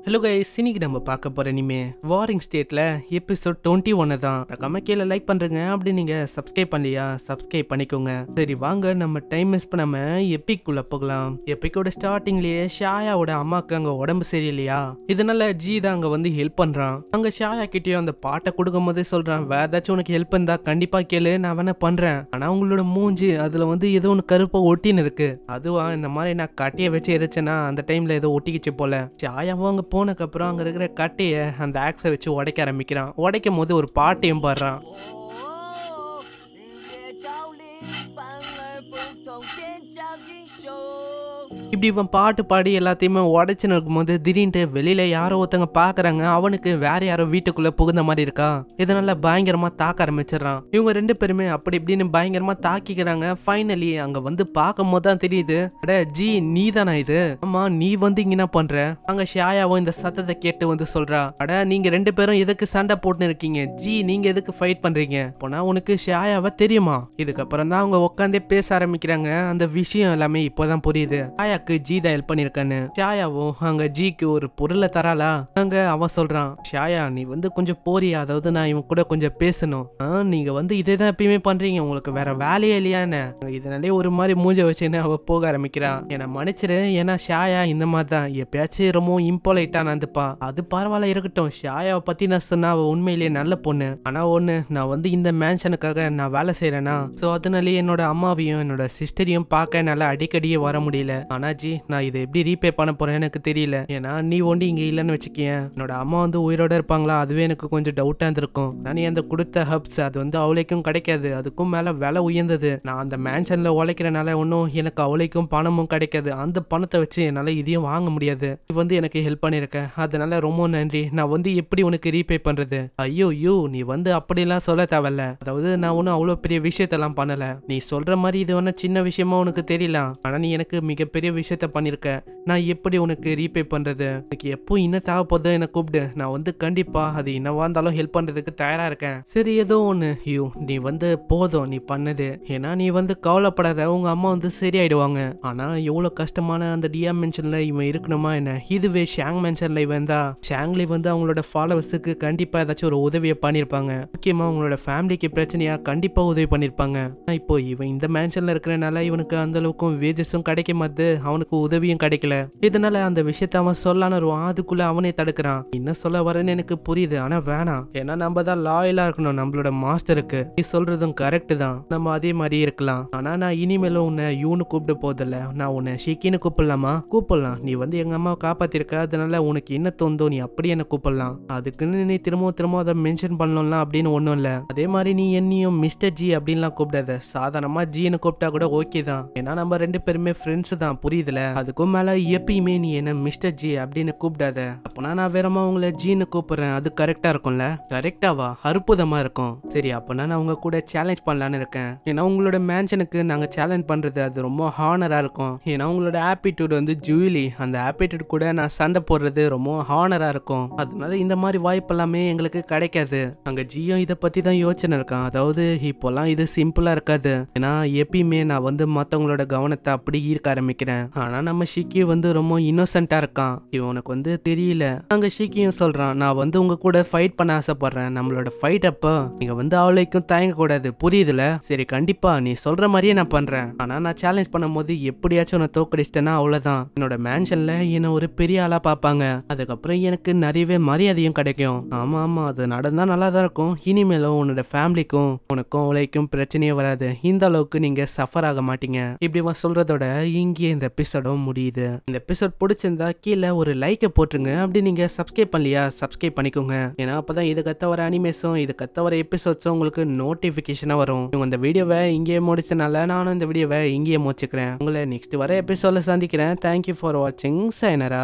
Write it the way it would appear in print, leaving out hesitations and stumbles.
Hello guys, இன்னைக்கு நம்ம பார்க்க போற இனிமே வாரிங் ஸ்டேட்ல எபிசோட் 21 தான். மறக்காம கீழே லைக் பண்றீங்க. அப்படி நீங்க சப்ஸ்கிரைப் பண்ணலையா சப்ஸ்கிரைப் பண்ணிக்கோங்க. சரி வாங்க நம்ம டைம் மிஸ் பண்ணாம எபிக்குள்ள போகலாம். எபிக்கோட ஸ்டார்டிங்லயே ஷாயாவோட அம்மாக்கு அங்க உடம்பு சரியில்லையா, இதனால ஜி தான் அங்க வந்து ஹெல்ப் பண்றான். அங்க ஷாயா கிட்டயும் அந்த பாட்டை கொடுக்கும் போதே சொல்றான், வேற ஏதாச்சும் உனக்கு ஹெல்ப் இருந்தா கண்டிப்பா கேளு, நான் வேணா பண்றேன். ஆனா உங்களோட மூஞ்சி அதுல வந்து ஏதோ ஒன்று கருப்பா ஒட்டின்னு இருக்கு. அதுவா இந்த மாதிரி நான் கட்டையை வச்சு எரிச்சேன்னா அந்த டைம்ல ஏதோ ஒட்டிக்கிச்சு போல. ஷாயாவும் அங்க போனதுக்கப்புறம் அங்கே இருக்கிற கட்டையை அந்த ஆக்ஸை வச்சு உடைக்க ஆரம்பிக்கிறான். உடைக்கும் போது ஒரு பாட்டையும் பாடுறான். இப்படி இவன் பாட்டு பாடி எல்லாத்தையுமே உடைச்சுன்னு இருக்கும்போது திடீர்னு வெளியில யாரோ ஒருத்தங்க பாக்குறாங்க. அவனுக்கு வேற யாரோ வீட்டுக்குள்ள புகுந்த மாதிரி இருக்கா. இதனால பயங்கரமா தாக்க ஆரம்பிச்சிடறான். இவங்க ரெண்டு பேருமே அப்படி இப்படின்னு பயங்கரமா தாக்கிக்கிறாங்க. ஃபைனலி அங்க வந்து பார்க்கும் போது தான் தெரியுது, அட ஜி நீ தானா இது? ஆமா, நீ வந்து இங்க என்ன பண்ற? அங்க ஷாயாவும் இந்த சத்தத்தை கேட்டு வந்து சொல்றா, அட நீங்க ரெண்டு பேரும் எதுக்கு சண்டை போட்டுன்னு இருக்கீங்க? ஜி நீங்க எதுக்கு ஃபைட் பண்றீங்க? போனா உனக்கு ஷாயாவை தெரியுமா? இதுக்கப்புறம் தான் அவங்க உட்காந்தே பேச ஆரம்பிக்கிறாங்க. அந்த விஷயம் எல்லாமே இப்போதான் புரியுது. ஷாயாக்கு ஜி தான் ஹெல்ப் பண்ணிருக்கான்னு. ஷாயாவும் அங்க ஜிக்கு ஒரு பொருளை தராளா. அங்க அவன் சொல்றான், ஷாயா நீ வந்து கொஞ்சம் போறியா, அதாவது நான் இவன் கூட கொஞ்சம் பேசணும். நீங்க வந்து இதே தான் எப்பயுமே பண்றீங்க, உங்களுக்கு வேற வேலையே இல்லையான்னு. இதனாலே ஒரு மாதிரி மூஞ்ச வச்சுன்னு அவ போக ஆரம்பிக்கிறான். என்னை மன்னிச்சிரு, ஏன்னா ஷாயா இந்த மாதிரி தான் எப்பயாச்சும் ரொம்ப இம்போலைட்டா நடந்துப்பா. அது பரவாயில்ல இருக்கட்டும். ஷாயாவை பத்தி நான் சொன்னா அவ உண்மையிலேயே நல்ல பொண்ணு. ஆனா ஒண்ணு, நான் வந்து இந்த மேன்ஷனுக்காக நான் வேலை செய்யறேன்னா, சோ அதனாலேயே என்னோட அம்மாவையும் என்னோட சிஸ்டரையும் பார்க்க என்னால அடிக்கடியே வர முடியல. ஆனா ஜி நான் இதை எப்படி ரீபே பண்ண போறேன் எனக்கு தெரியல. ஏன்னா நீ ஒண்டி இங்க இல்லைன்னு வச்சுக்கேன், என்னோட அம்மா வந்து உயிரோட இருப்பாங்களா, அதுவே எனக்கு கொஞ்சம் டவுட்டா இருந்திருக்கும். நான் அந்த கொடுத்த ஹப்ஸ் அது வந்து அவளைக்கும் கிடைக்காது, அதுக்கும் மேல விலை உயர்ந்தது. நான் அந்த மேன்ஷன்ல உழைக்கிறனால ஒன்னும் எனக்கு அவளைக்கும் பணமும் கிடைக்காது. அந்த பணத்தை வச்சு என்னால இதையும் வாங்க முடியாது. நீ வந்து எனக்கு ஹெல்ப் பண்ணிருக்க, அதனால ரொம்ப நன்றி. நான் வந்து எப்படி உனக்கு ரீபே பண்றது? ஐயோ நீ வந்து அப்படிலாம் சொல்ல தேவையில்ல. அதாவது நான் ஒன்னும் அவ்வளவு பெரிய விஷயத்தெல்லாம் பண்ணல. நீ சொல்ற மாதிரி இது ஒன்னும் சின்ன விஷயமா உனக்கு தெரியலாம். ஆனா நீ எனக்கு மிகப்பெரிய விஷயத்த பண்ணிருக்க. நான் எப்படி உனக்கு ரீபே பண்றது? எனக்கு எப்போ இன்னும் தேவைப்படுதோ எனக்கு கூப்பிடு, நான் வந்து கண்டிப்பா அது என்னவா இருந்தாலும் ஹெல்ப் பண்றதுக்கு தயாரா இருக்கேன். சரி ஏதோ ஒண்ணு யூ, நீ வந்து போதும் நீ பண்ணது. ஏன்னா நீ வந்து கவலைப்படாத, உங்க அம்மா வந்து சரியாயிடுவாங்க. ஆனா எவ்வளவு கஷ்டமான அந்த டிஎம் மென்ஷன்ல இவன் இருக்கணுமா என்ன? இதுவே ஷாங் மென்ஷன்ல இவன் தான். ஷாங்லி வந்து அவங்களோட ஃபாலோவர்ஸுக்கு கண்டிப்பா ஏதாச்சும் ஒரு உதவியை பண்ணிருப்பாங்க. முக்கியமா அவங்களோட ஃபேமிலிக்கு பிரச்சனையா கண்டிப்பா உதவி பண்ணிருப்பாங்க. இப்போ இவன் இந்த மேன்ஷன்ல இருக்கிறனால இவனுக்கு அந்த அளவுக்கும் வேஜஸும் கிடைக்க மாட்டு, அவனுக்கு உதவியும் கிடைக்கல. இதனால அந்த விஷயத்த அவன் சொல்லான்னு வருவான். அதுக்குள்ள அவனே தடுக்கிறான். என்ன சொல்ல வரேன்னு எனக்கு புரியுது, ஆனா வேணாம். ஏன்னா நம்ம தான் லாயலா இருக்கணும் நம்மளோட மாஸ்டருக்கு. நீ சொல்றதும் கரெக்ட் தான், நம்ம அதே மாதிரி இருக்கலாம். ஆனா நான் இனிமேலும் உன்னை யூன்னு கூப்பிட போதில்ல, நான் உன்னை ஷிக்கின்னு கூப்பிடலாமா? கூப்பிடலாம். நீ வந்து எங்க அம்மாவை காப்பாத்திருக்க, அதனால உனக்கு என்ன தோந்தோ நீ அப்படியே என்ன கூப்பிடலாம். அதுக்குன்னு நீ திரும்ப அதை மென்ஷன் பண்ணலாம் அப்படின்னு ஒன்றும் இல்லை. அதே மாதிரி நீ என்னையும் மிஸ்டர் ஜி அப்படின்லாம் கூப்பிடாத, சாதாரணமா ஜின்னு கூப்பிட்டா கூட ஓகே தான். ஏன்னா நம்ம ரெண்டு பேருமே ஃப்ரெண்ட்ஸ் தான், புரியுதுல? அதுக்கும் மேல எப்பயுமே நீ என்ன மிஸ்டர் ஜி அப்படின்னு கூப்பிடாத. அப்பனா நான் வேறமா உங்களை ஜின்னு கூப்பிடுறேன், அது கரெக்டா இருக்கும்ல? கரெக்டாவா? அற்புதமா இருக்கும். சரி அப்பனா நான் உங்க கூட சேலஞ்ச் பண்ணலான்னு இருக்கேன். ஏன்னா உங்களோட மேன்ஷனுக்கு நாங்க சேலஞ்ச் பண்றது அது ரொம்ப ஹானரா இருக்கும். ஏன்னா உங்களோட ஆப்பிடியூட் வந்து ஜூலி, அந்த ஆப்பிடியூட் கூட நான் சண்டை போடுறது ரொம்ப ஹானரா இருக்கும். அதனால இந்த மாதிரி வாய்ப்பு எல்லாமே எங்களுக்கு கிடைக்காது. அங்க ஜியும் இதை பத்தி தான் யோசனை இருக்கான். அதாவது இப்போலாம் இது சிம்பிளா இருக்காது. ஏன்னா எப்பயுமே நான் வந்து மத்தவங்களோட கவனத்தை அப்படி ஈர்க்க ஆரம்பிக்கிறேன். ஆனா நம்ம ஷிக்கி வந்து ரொம்ப இன்னோசென்ட்டா இருக்கான், இவனுக்கு வந்து தெரியல. அங்க ஷிக்கியும் சொல்றான், நான் வந்து உங்க கூட ஃபைட் பண்ண ஆசைப்படுறேன். நம்மளோட ஃபைட் அப்போ நீங்க வந்து அவளைக்கும் தயங்க கூடாது, புரியுதுல? சரி கண்டிப்பா நீ சொல்ற மாதிரியே நான் பண்றேன். ஆனா நான் சேலஞ்ச் பண்ணும் போது எப்படியாச்சும் உன்னை தோக்கடிச்சிட்டேன்னா அவ்வளவுதான். என்னோட மேன்ஷன்ல என்ன ஒரு பெரிய ஆளா பாப்பாங்க. அதுக்கப்புறம் எனக்கு நிறையவே மரியாதையும் கிடைக்கும். ஆமா அது நடந்தா நல்லா தான் இருக்கும். இனிமேலும் உன்னோட ஃபேமிலிக்கும் உனக்கும் அவளைக்கும் பிரச்சனையே வராது. இந்த அளவுக்கு நீங்க சஃபர் ஆக மாட்டீங்க. இப்படி சொல்றதோட இங்கே இந்த எபிசோடும் முடியுது. இந்த எபிசோட் பிடிச்சிருந்தா கீழே ஒரு லைக்கை போட்டுருங்க. அப்படி நீங்க சப்ஸ்கிரைப் பண்ணலையா சப்ஸ்கிரைப் பண்ணிக்கோங்க. ஏன்னா அப்பதான் இது கத்த வர அனிமேஷன், இது கத்த வர எபிசோட்ஸும் உங்களுக்கு நோட்டிபிகேஷனா வரும். இந்த வீடியோவை இங்கேயே முடிச்சனால நானும் இந்த வீடியோவை இங்கேயே முடிச்சுக்கிறேன். உங்களை நெக்ஸ்ட் வர எபிசோட்ல சந்திக்கிறேன். தேங்க்யூ ஃபார் வாட்சிங். சைனரா.